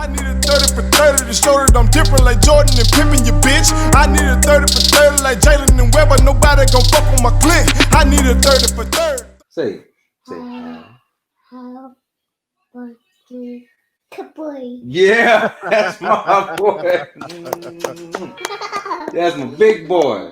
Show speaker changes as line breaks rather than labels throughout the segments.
I need a 30 for 30 to show that I'm different like Jordan and Pippen, you bitch. I need a 30 for 30 like Jalen and Webber. Nobody gon' fuck on my clique. I need a 30 for 30.
Say. Yeah, that's my boy. That's my big boy.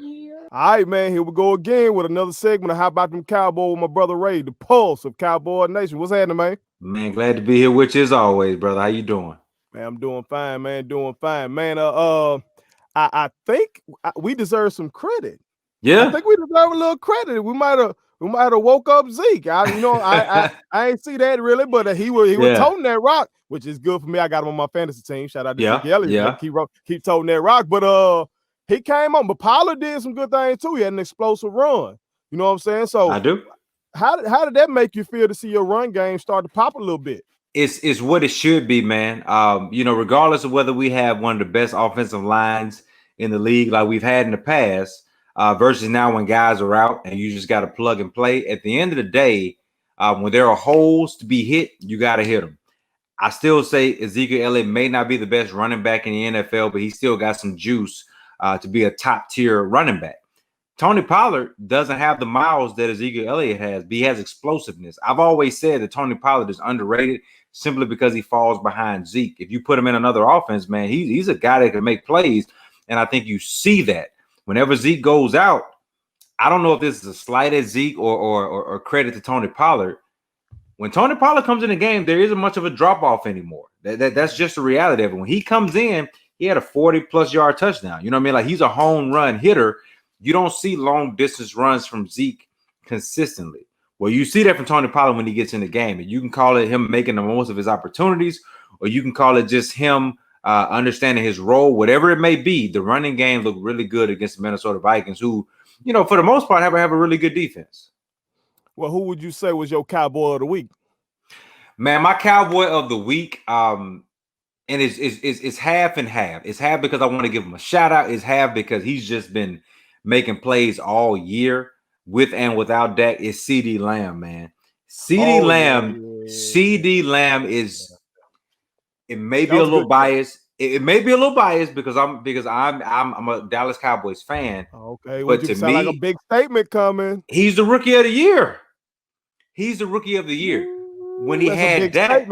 All right, man, here we go again with another segment of How About Them Cowboys with my brother Ray, the pulse of Cowboy Nation. What's happening, man?
Man, glad to be here with you as always, brother. How you doing?
Man, I'm doing fine, man. Doing fine, man. I think we deserve some credit.
Yeah,
I think we deserve a little credit. We might have woke up Zeke. I ain't see that really, but he was toting that rock, which is good for me. I got him on my fantasy team. Shout out to Ezekiel.
Yeah.
Keep toting that rock. But he came on. But Pollard did some good things too. He had an explosive run. You know what I'm saying? So
I do.
How did that make you feel to see your run game start to pop a little bit?
It's what it should be, man. Regardless of whether we have one of the best offensive lines in the league like we've had in the past, versus now when guys are out and you just got to plug and play. At the end of the day, when there are holes to be hit, you got to hit them. I still say Ezekiel Elliott may not be the best running back in the NFL, but he still got some juice to be a top tier running back. Tony Pollard doesn't have the miles that Ezekiel Elliott has, but he has explosiveness. I've always said that Tony Pollard is underrated simply because he falls behind Zeke. If you put him in another offense, man, he's a guy that can make plays, and I think you see that. Whenever Zeke goes out, I don't know if this is a slight at Zeke or credit to Tony Pollard. When Tony Pollard comes in the game, there isn't much of a drop-off anymore. That's just the reality of it. When he comes in, he had a 40-plus yard touchdown. You know what I mean? Like, he's a home run hitter. You don't see long-distance runs from Zeke consistently. Well, you see that from Tony Pollard when he gets in the game. And you can call it him making the most of his opportunities, or you can call it just him understanding his role, whatever it may be. The running game looked really good against the Minnesota Vikings, who, for the most part, have a really good defense.
Well, who would you say was your Cowboy of the week?
Man, my Cowboy of the week, and it's half and half. It's half because I want to give him a shout out. It's half because he's just been making plays all year with and without Dak. Is CeeDee Lamb, man. CeeDee Lamb is. It may be a little biased. It may be a little biased because I'm a Dallas Cowboys fan.
Okay, but to me, like a big statement coming.
He's the rookie of the year. He's the rookie of the year. When he had Dak,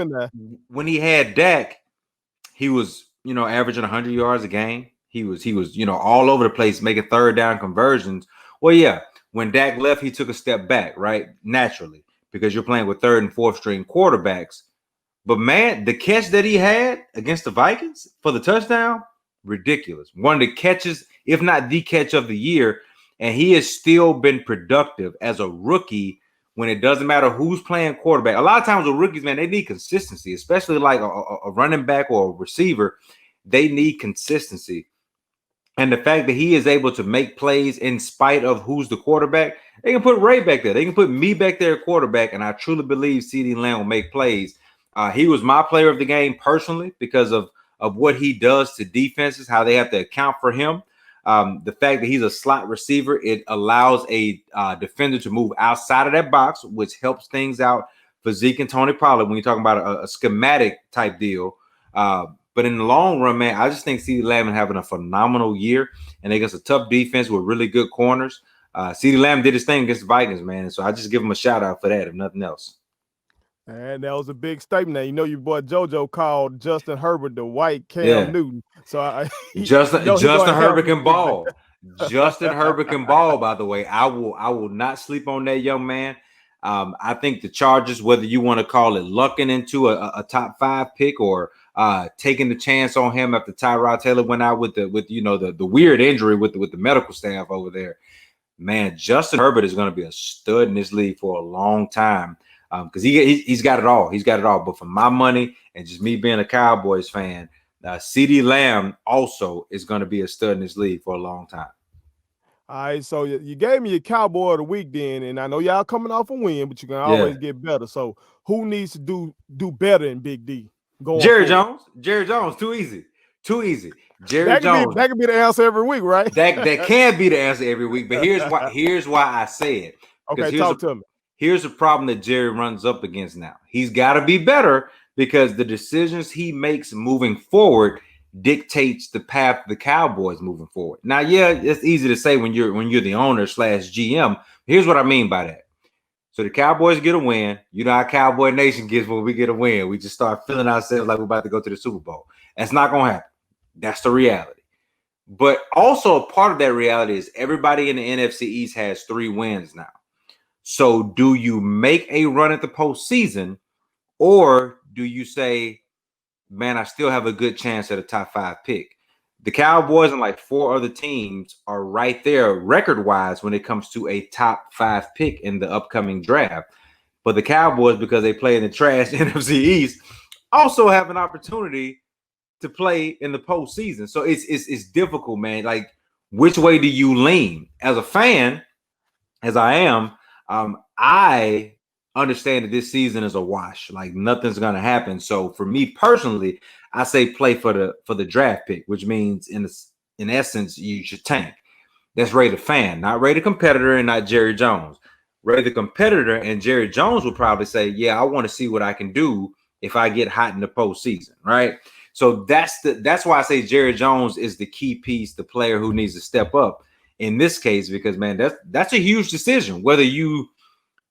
he was averaging 100 yards a game. He was all over the place making third down conversions. Well, yeah, when Dak left, he took a step back, right? Naturally, because you're playing with third and fourth string quarterbacks. But man, the catch that he had against the Vikings for the touchdown, ridiculous. One of the catches, if not the catch of the year, and he has still been productive as a rookie when it doesn't matter who's playing quarterback. A lot of times with rookies, man, they need consistency, especially like a running back or a receiver. They need consistency. And the fact that he is able to make plays in spite of who's the quarterback, they can put Ray back there. They can put me back there at quarterback, and I truly believe CeeDee Lamb will make plays. He was my player of the game personally because of what he does to defenses, how they have to account for him. The fact that he's a slot receiver, it allows a defender to move outside of that box, which helps things out for Zeke and Tony Pollard when you're talking about a schematic type deal. But in the long run, man, I just think CeeDee Lamb is having a phenomenal year, and against a tough defense with really good corners. CeeDee Lamb did his thing against the Vikings, man. And so I just give him a shout out for that, if nothing else.
And that was a big statement. Your boy JoJo called Justin Herbert the white Cam Newton. So
Justin Herbert can ball. Justin Herbert can ball, by the way. I will not sleep on that young man. I think the Chargers, whether you want to call it lucking into a top 5 pick or taking the chance on him after Tyrod Taylor went out with the weird injury with the medical staff over there. Man, Justin Herbert is going to be a stud in this league for a long time. Because he's got it all. He's got it all. But for my money and just me being a Cowboys fan, CeeDee Lamb also is going to be a stud in this league for a long time.
All right, so you gave me your Cowboy of the week then, and I know y'all coming off a win, but you can always get better. So who needs to do better in Big D?
Jerry Jones. Jerry Jones. Too easy. Jerry Jones.
That could be the answer every week, right?
That can be the answer every week. But here's why I say it.
Okay, talk to me.
Here's the problem that Jerry runs up against now. He's got to be better because the decisions he makes moving forward dictates the path of the Cowboys moving forward. Now, yeah, it's easy to say when you're the owner / GM. Here's what I mean by that. So the Cowboys get a win. You know how Cowboy Nation gets when we get a win. We just start feeling ourselves like we're about to go to the Super Bowl. That's not going to happen. That's the reality. But also a part of that reality is everybody in the NFC East has 3 wins now. So do you make a run at the postseason, or do you say, man, I still have a good chance at a top 5 pick? The Cowboys and like 4 other teams are right there record-wise when it comes to a top 5 pick in the upcoming draft. But the Cowboys, because they play in the trash NFC East, also have an opportunity to play in the postseason. So it's difficult, man. Like, which way do you lean? As a fan, as I am, I understand that this season is a wash. Like, nothing's gonna happen. So for me personally, I say play for the draft pick, which means in essence you should tank. That's Ray the fan, not Ray the competitor, and not Jerry Jones. Ray the competitor and Jerry Jones will probably say, yeah, I want to see what I can do if I get hot in the postseason, right? So that's why I say Jerry Jones is the key piece, the player who needs to step up in this case, because man, that's a huge decision. Whether you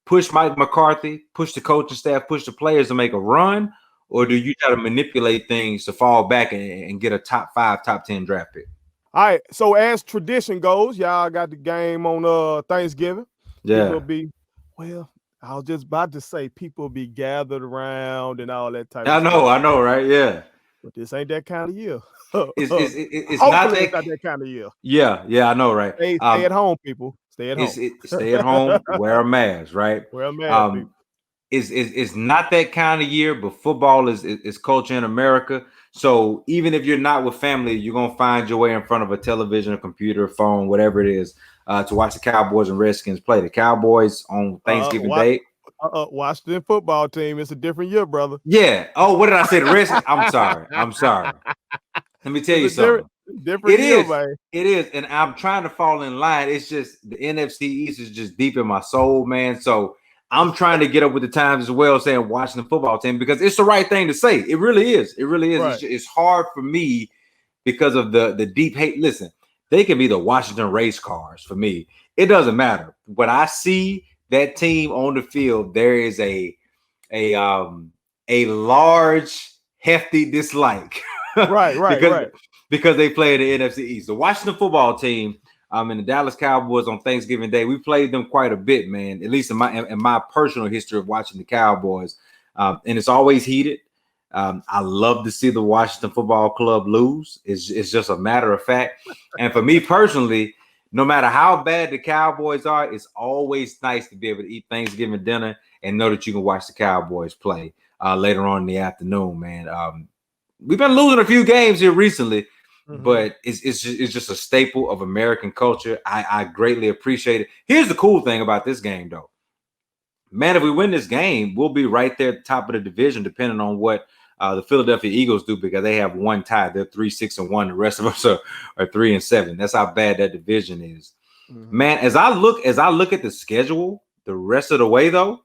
push Mike McCarthy, push the coaching staff, push the players to make a run, or do you try to manipulate things to fall back and get a top 5, top 10 draft pick?
All right. So as tradition goes, y'all got the game on Thanksgiving.
Yeah.
People be, well, I was just about to say people be gathered around and all that type of stuff.
I know, right? Yeah.
But this ain't that kind of year.
It's not
that kind of year.
Yeah, I know, right?
Stay at home, people. Stay at home.
Stay at home. Wear a mask, right?
Wear a mask, people.
It's not that kind of year, but football is culture in America. So even if you're not with family, you're gonna find your way in front of a television, a computer, phone, whatever it is, to watch the Cowboys and Redskins play. The Cowboys on Thanksgiving Day.
Washington football team. It's a different year, brother.
Yeah. Oh, what did I say? The Redskins. I'm sorry. Let me tell you something.
Different year, man.
It is, and I'm trying to fall in line. It's just the NFC East is just deep in my soul, man. So I'm trying to get up with the times as well, saying Washington football team, because it's the right thing to say. It really is. It really is. Right. It's hard for me because of the deep hate. Listen, they can be the Washington race cars for me. It doesn't matter. When I see that team on the field, there is a large, hefty dislike.
Right.
Because they play in the NFC East. The Washington football team and the Dallas Cowboys on Thanksgiving Day, we played them quite a bit, man, at least in my personal history of watching the Cowboys. And it's always heated. I love to see the Washington Football Club lose. It's just a matter of fact. And for me personally, no matter how bad the Cowboys are, it's always nice to be able to eat Thanksgiving dinner and know that you can watch the Cowboys play later on in the afternoon, man. We've been losing a few games here recently, but it's just a staple of American culture. I greatly appreciate it. Here's the cool thing about this game, though. Man, if we win this game, we'll be right there at the top of the division, depending on what the Philadelphia Eagles do, because they have one tie. They're 3-6-1. The rest of us are 3-7. That's how bad that division is. Man, as I look at the schedule the rest of the way, though,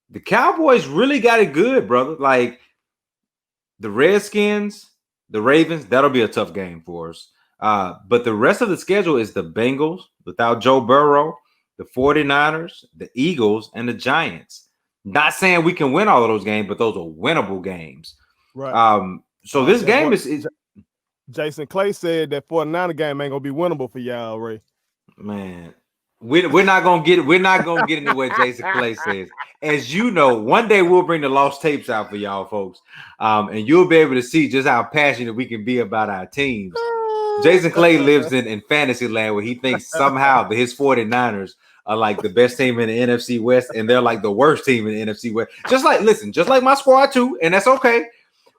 the Cowboys really got it good, brother. Like, the Redskins, the Ravens, that'll be a tough game for us. But the rest of the schedule is the Bengals without Joe Burrow, the 49ers, the Eagles, and the Giants. Not saying we can win all of those games, but those are winnable games.
Right.
So this game is
Jason Clay said that 49er game ain't gonna be winnable for y'all, Ray.
Man, we're not gonna get into what Jason Clay says. As you know, one day we'll bring the lost tapes out for y'all folks, and you'll be able to see just how passionate we can be about our teams. Jason Clay lives in fantasy land where he thinks somehow that his 49ers are like the best team in the NFC West, and they're like the worst team in the NFC West. Just like my squad too, and that's okay.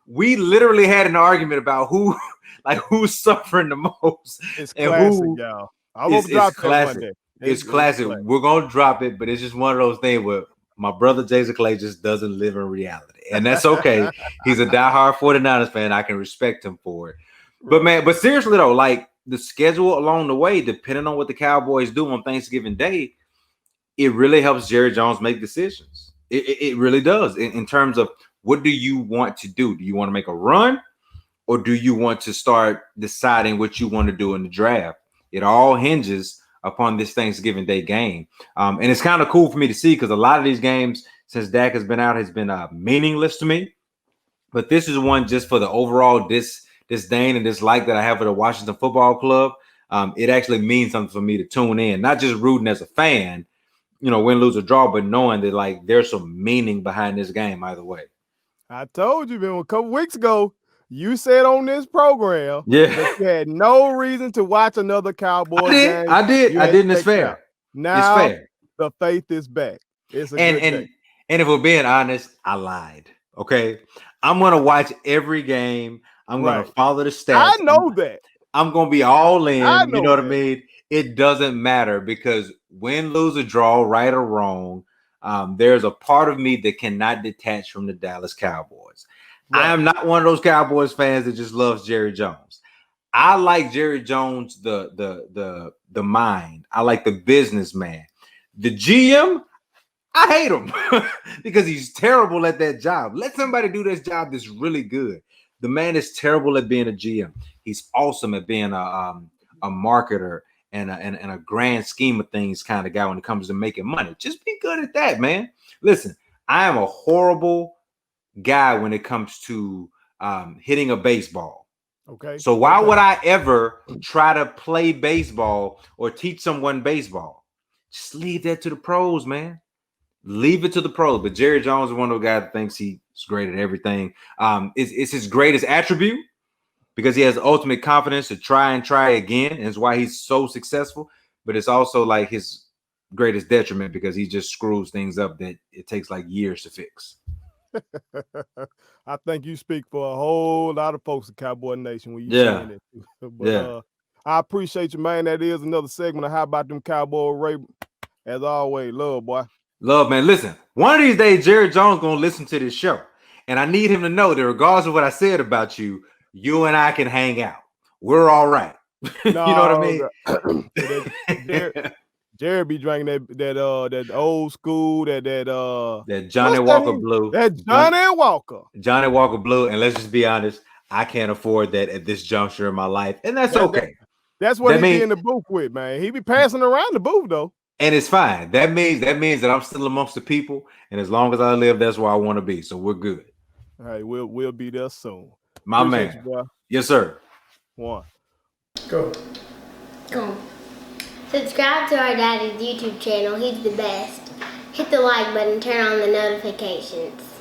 We literally had an argument about who's suffering the most.
It's classic, y'all. I will drop it one day.
It's classic. We're gonna drop it, but it's just one of those things where my brother Jason Clay just doesn't live in reality, and that's okay. He's a diehard 49ers fan. I can respect him for it. But seriously though, like the schedule along the way, depending on what the Cowboys do on Thanksgiving Day, it really helps Jerry Jones make decisions. It really does in terms of what do you want to do? Do you want to make a run, or do you want to start deciding what you want to do in the draft? It all hinges upon this Thanksgiving Day game. And it's kind of cool for me to see, because a lot of these games since Dak has been out has been meaningless to me. But this is one just for the overall disdain and dislike that I have for the Washington Football Club. It actually means something for me to tune in, not just rooting as a fan, win, lose, or draw, but knowing that like there's some meaning behind this game either way.
I told you, man, a couple weeks ago, you said on this program that you had no reason to watch another Cowboys game.
I did. And it's fair.
Now it's fair. The faith is back. It's a good day.
And if we're being honest, I lied. Okay, I'm gonna watch every game. I'm gonna follow the stats.
I know that.
I'm gonna be all in. You know what I mean? It doesn't matter, because win, lose, or draw, right or wrong, there's a part of me that cannot detach from the Dallas Cowboys. Right. I am not one of those Cowboys fans that just loves Jerry Jones. I like Jerry Jones, the mind. I like the businessman. The GM, I hate him because he's terrible at that job. Let somebody do this job that's really good. The man is terrible at being a GM. He's awesome at being a marketer and a grand scheme of things kind of guy when it comes to making money. Just be good at that, man. Listen, I am a horrible guy when it comes to hitting a baseball.
Okay.
So why would I ever try to play baseball or teach someone baseball? Just leave that to the pros, man. Leave it to the pros. But Jerry Jones is one of those guys that thinks he's great at everything. It's his greatest attribute, because he has ultimate confidence to try again, and it's why he's so successful. But it's also like his greatest detriment, because he just screws things up that it takes like years to fix.
I think you speak for a whole lot of folks in Cowboy Nation when you saying that. But I appreciate you, man. That is another segment of How About Them Cowboy Ray. As always, love, boy.
Love, man. Listen, one of these days, Jerry Jones gonna listen to this show, and I need him to know that regardless of what I said about you, you and I can hang out. We're all right. You know what I mean?
Jerry be drinking that old school
that Johnny Walker Blue.
That Johnny
Walker Blue. And let's just be honest, I can't afford that at this juncture in my life, and that's okay.
That's what he be in the booth with, man. He be passing around the booth though.
And it's fine. That means that I'm still amongst the people, and as long as I live, that's where I want to be. So we're good.
All right, we'll be there soon.
My man.
You, boy.
Yes, sir.
One.
Go. Subscribe to our daddy's YouTube channel. He's the best. Hit the like button, turn on the notifications.